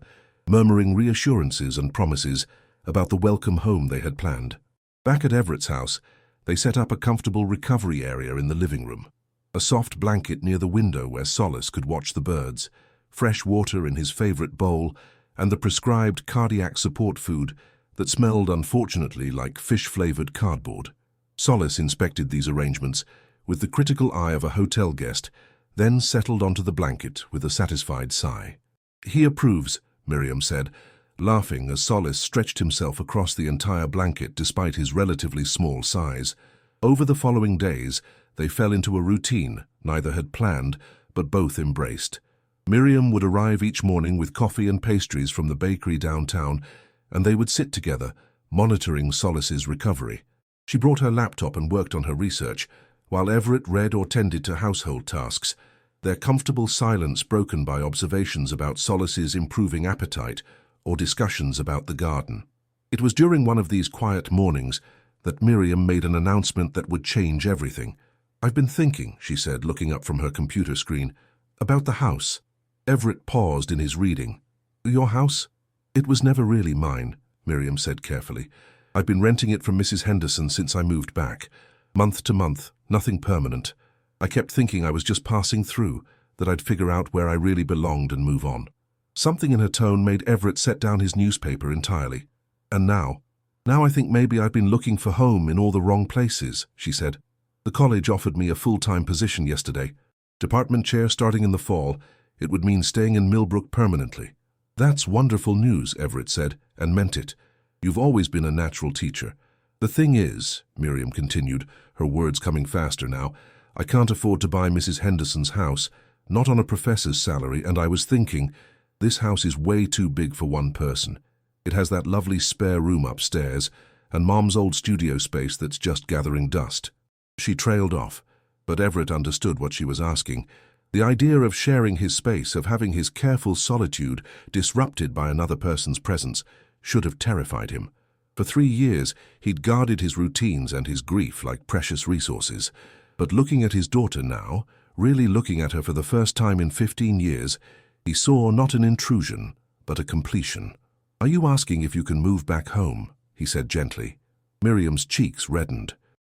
murmuring reassurances and promises about the welcome home they had planned. Back at Everett's house, they set up a comfortable recovery area in the living room. A soft blanket near the window where Solace could watch the birds, fresh water in his favorite bowl, and the prescribed cardiac support food that smelled unfortunately like fish-flavored cardboard. Solace inspected these arrangements with the critical eye of a hotel guest, then settled onto the blanket with a satisfied sigh. "He approves," Miriam said, laughing as Solace stretched himself across the entire blanket despite his relatively small size. Over the following days, they fell into a routine neither had planned, but both embraced. Miriam would arrive each morning with coffee and pastries from the bakery downtown, and they would sit together, monitoring Solace's recovery. She brought her laptop and worked on her research, while Everett read or tended to household tasks, their comfortable silence broken by observations about Solace's improving appetite or discussions about the garden. It was during one of these quiet mornings that Miriam made an announcement that would change everything. "I've been thinking," she said, looking up from her computer screen, "about the house." Everett paused in his reading. "Your house?" "It was never really mine," Miriam said carefully. "I've been renting it from Mrs. Henderson since I moved back. Month to month, nothing permanent. I kept thinking I was just passing through, that I'd figure out where I really belonged and move on." Something in her tone made Everett set down his newspaper entirely. "And now I think maybe I've been looking for home in all the wrong places," she said. "The college offered me a full-time position yesterday. Department chair starting in the fall. It would mean staying in Millbrook permanently." "That's wonderful news," Everett said, and meant it. "You've always been a natural teacher. The thing is," Miriam continued, her words coming faster now, "I can't afford to buy Mrs. Henderson's house, not on a professor's salary, and I was thinking, this house is way too big for one person. It has that lovely spare room upstairs, and Mom's old studio space that's just gathering dust." She trailed off, but Everett understood what she was asking. The idea of sharing his space, of having his careful solitude disrupted by another person's presence, should have terrified him. For 3 years, he'd guarded his routines and his grief like precious resources. But looking at his daughter now, really looking at her for the first time in 15 years, he saw not an intrusion, but a completion. "Are you asking if you can move back home?" he said gently. Miriam's cheeks reddened.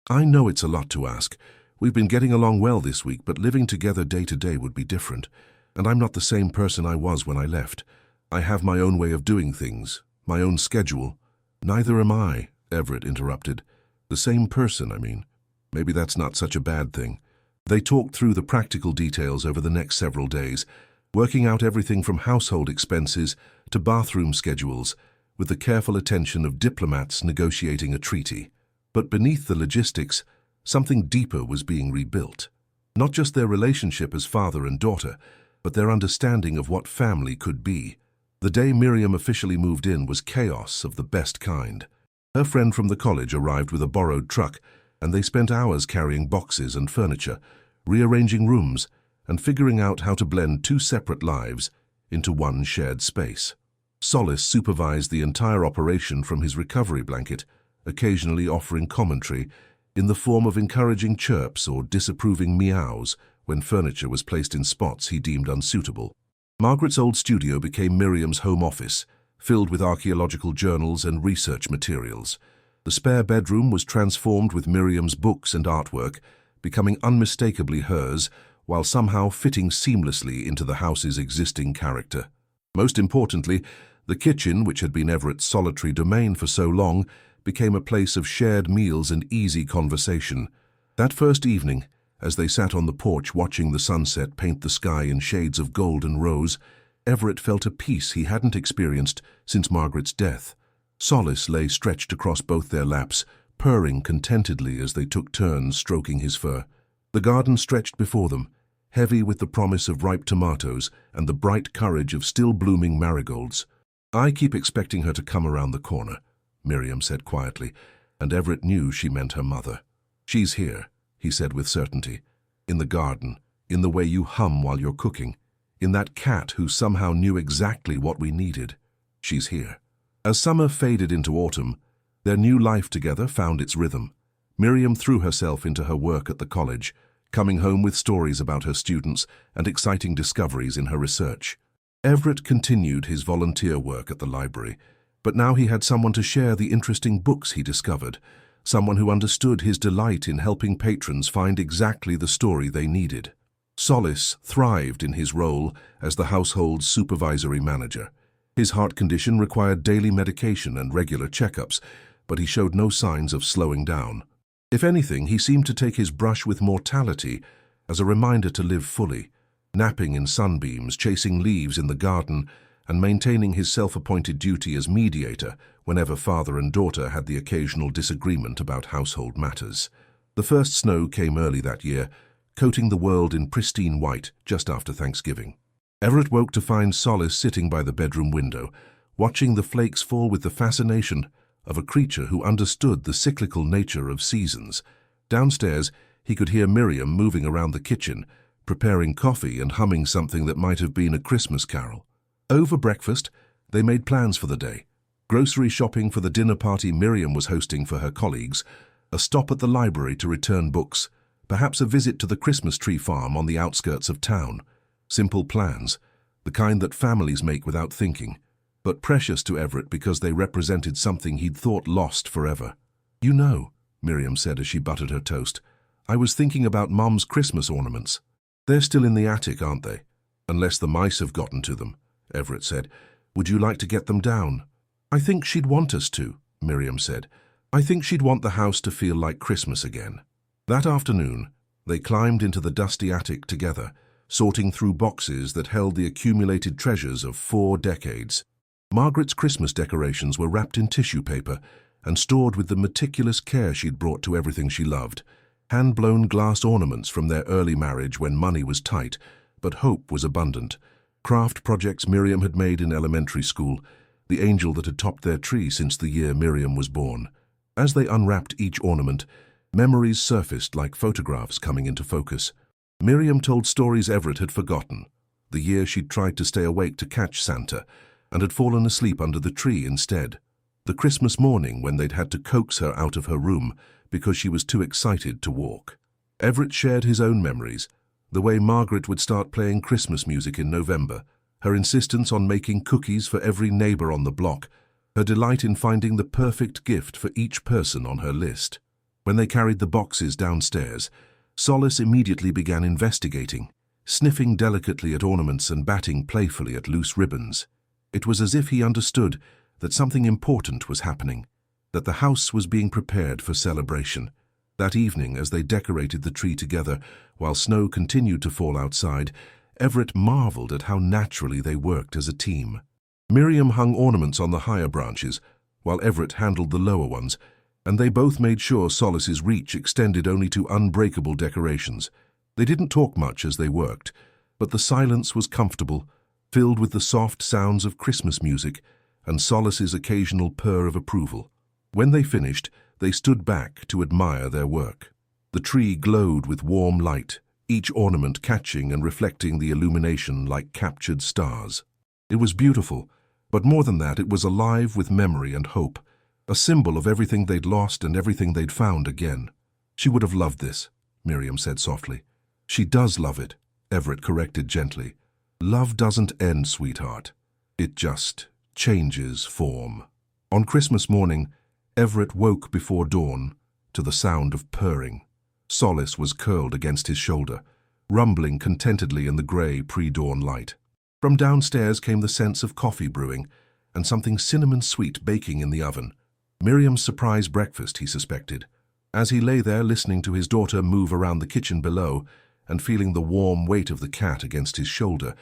"I know it's a lot to ask. We've been getting along well this week, but living together day to day would be different. And I'm not the same person I was when I left. I have my own way of doing things, my own schedule." "Neither am I," Everett interrupted. "The same person, I mean. Maybe that's not such a bad thing." They talked through the practical details over the next several days, working out everything from household expenses to bathroom schedules, with the careful attention of diplomats negotiating a treaty. But beneath the logistics, something deeper was being rebuilt. Not just their relationship as father and daughter, but their understanding of what family could be. The day Miriam officially moved in was chaos of the best kind. Her friend from the college arrived with a borrowed truck, and they spent hours carrying boxes and furniture, rearranging rooms, and figuring out how to blend 2 separate lives into one shared space. Solace supervised the entire operation from his recovery blanket, occasionally offering commentary in the form of encouraging chirps or disapproving meows when furniture was placed in spots he deemed unsuitable. Margaret's old studio became Miriam's home office, filled with archaeological journals and research materials. The spare bedroom was transformed with Miriam's books and artwork, becoming unmistakably hers, while somehow fitting seamlessly into the house's existing character. Most importantly, the kitchen, which had been Everett's solitary domain for so long, became a place of shared meals and easy conversation. That first evening, As they sat on the porch watching the sunset paint the sky in shades of gold and rose, Everett felt a peace he hadn't experienced since Margaret's death. Solace lay stretched across both their laps, purring contentedly as they took turns stroking his fur. The garden stretched before them, heavy with the promise of ripe tomatoes and the bright courage of still-blooming marigolds. "I keep expecting her to come around the corner," Miriam said quietly, and Everett knew she meant her mother. "She's here," he said with certainty. "In the garden, in the way you hum while you're cooking, in that cat who somehow knew exactly what we needed. She's here." As summer faded into autumn, their new life together found its rhythm. Miriam threw herself into her work at the college, coming home with stories about her students and exciting discoveries in her research. Everett continued his volunteer work at the library, but now he had someone to share the interesting books he discovered, someone who understood his delight in helping patrons find exactly the story they needed. Solace thrived in his role as the household's supervisory manager. His heart condition required daily medication and regular checkups, but he showed no signs of slowing down. If anything, he seemed to take his brush with mortality as a reminder to live fully, napping in sunbeams, chasing leaves in the garden, and maintaining his self-appointed duty as mediator whenever father and daughter had the occasional disagreement about household matters. The first snow came early that year, coating the world in pristine white just after Thanksgiving. Everett woke to find Solace sitting by the bedroom window, watching the flakes fall with the fascination of a creature who understood the cyclical nature of seasons. Downstairs, he could hear Miriam moving around the kitchen, preparing coffee and humming something that might have been a Christmas carol. Over breakfast, they made plans for the day. Grocery shopping for the dinner party Miriam was hosting for her colleagues, a stop at the library to return books, perhaps a visit to the Christmas tree farm on the outskirts of town. Simple plans, the kind that families make without thinking, but precious to Everett because they represented something he'd thought lost forever. "You know," Miriam said as she buttered her toast, "I was thinking about Mom's Christmas ornaments. They're still in the attic, aren't they? Unless the mice have gotten to them," Everett said. "Would you like to get them down?" "I think she'd want us to," Miriam said. "I think she'd want the house to feel like Christmas again." That afternoon, they climbed into the dusty attic together, sorting through boxes that held the accumulated treasures of 4 decades. Margaret's Christmas decorations were wrapped in tissue paper and stored with the meticulous care she'd brought to everything she loved. Hand-blown glass ornaments from their early marriage when money was tight, but hope was abundant. Craft projects Miriam had made in elementary school, the angel that had topped their tree since the year Miriam was born. As they unwrapped each ornament, memories surfaced like photographs coming into focus. Miriam told stories Everett had forgotten, the year she'd tried to stay awake to catch Santa and had fallen asleep under the tree instead. The Christmas morning when they'd had to coax her out of her room because she was too excited to walk. Everett shared his own memories, the way Margaret would start playing Christmas music in November, her insistence on making cookies for every neighbor on the block, her delight in finding the perfect gift for each person on her list. When they carried the boxes downstairs, Solace immediately began investigating, sniffing delicately at ornaments and batting playfully at loose ribbons. It was as if he understood that something important was happening, that the house was being prepared for celebration. That evening, as they decorated the tree together, while snow continued to fall outside, Everett marveled at how naturally they worked as a team. Miriam hung ornaments on the higher branches, while Everett handled the lower ones, and they both made sure Solace's reach extended only to unbreakable decorations. They didn't talk much as they worked, but the silence was comfortable, filled with the soft sounds of Christmas music and Solace's occasional purr of approval. When they finished, they stood back to admire their work. The tree glowed with warm light, each ornament catching and reflecting the illumination like captured stars. It was beautiful, but more than that, it was alive with memory and hope, a symbol of everything they'd lost and everything they'd found again. "She would have loved this," Miriam said softly. "She does love it," Everett corrected gently. "Love doesn't end, sweetheart. It just changes form." On Christmas morning, Everett woke before dawn to the sound of purring. Solace was curled against his shoulder, rumbling contentedly in the grey pre-dawn light. From downstairs came the sense of coffee brewing and something cinnamon-sweet baking in the oven. Miriam's surprise breakfast, he suspected. As he lay there listening to his daughter move around the kitchen below and feeling the warm weight of the cat against his shoulder,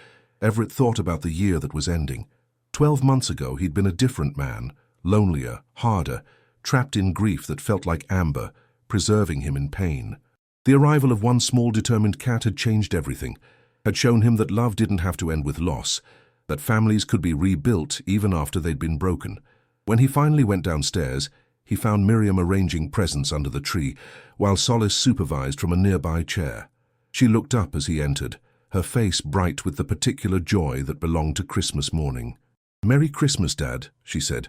Everett thought about the year that was ending. 12 months ago he'd been a different man, lonelier, harder, trapped in grief that felt like amber, preserving him in pain. The arrival of one small determined cat had changed everything, had shown him that love didn't have to end with loss, that families could be rebuilt even after they'd been broken. When he finally went downstairs, he found Miriam arranging presents under the tree, while Solace supervised from a nearby chair. She looked up as he entered, her face bright with the particular joy that belonged to Christmas morning. "Merry Christmas, Dad," she said,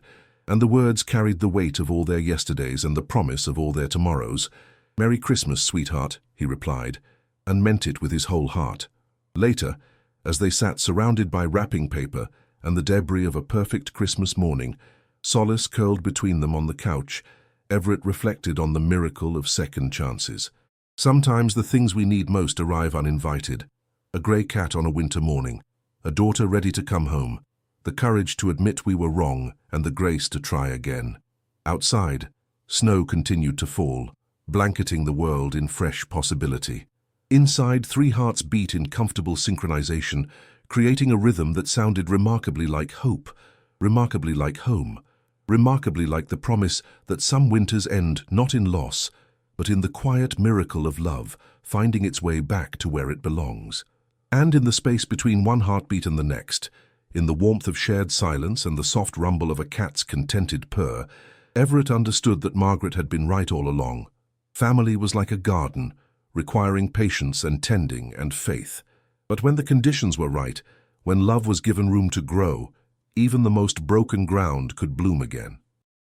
and the words carried the weight of all their yesterdays and the promise of all their tomorrows. "Merry Christmas, sweetheart," he replied, and meant it with his whole heart. Later, as they sat surrounded by wrapping paper and the debris of a perfect Christmas morning, Solace curled between them on the couch, Everett reflected on the miracle of second chances. Sometimes the things we need most arrive uninvited. A grey cat on a winter morning, a daughter ready to come home, the courage to admit we were wrong and the grace to try again. Outside, snow continued to fall, blanketing the world in fresh possibility. Inside, 3 hearts beat in comfortable synchronization, creating a rhythm that sounded remarkably like hope, remarkably like home, remarkably like the promise that some winters end not in loss, but in the quiet miracle of love finding its way back to where it belongs. And in the space between one heartbeat and the next, in the warmth of shared silence and the soft rumble of a cat's contented purr, Everett understood that Margaret had been right all along. Family was like a garden, requiring patience and tending and faith. But when the conditions were right, when love was given room to grow, even the most broken ground could bloom again.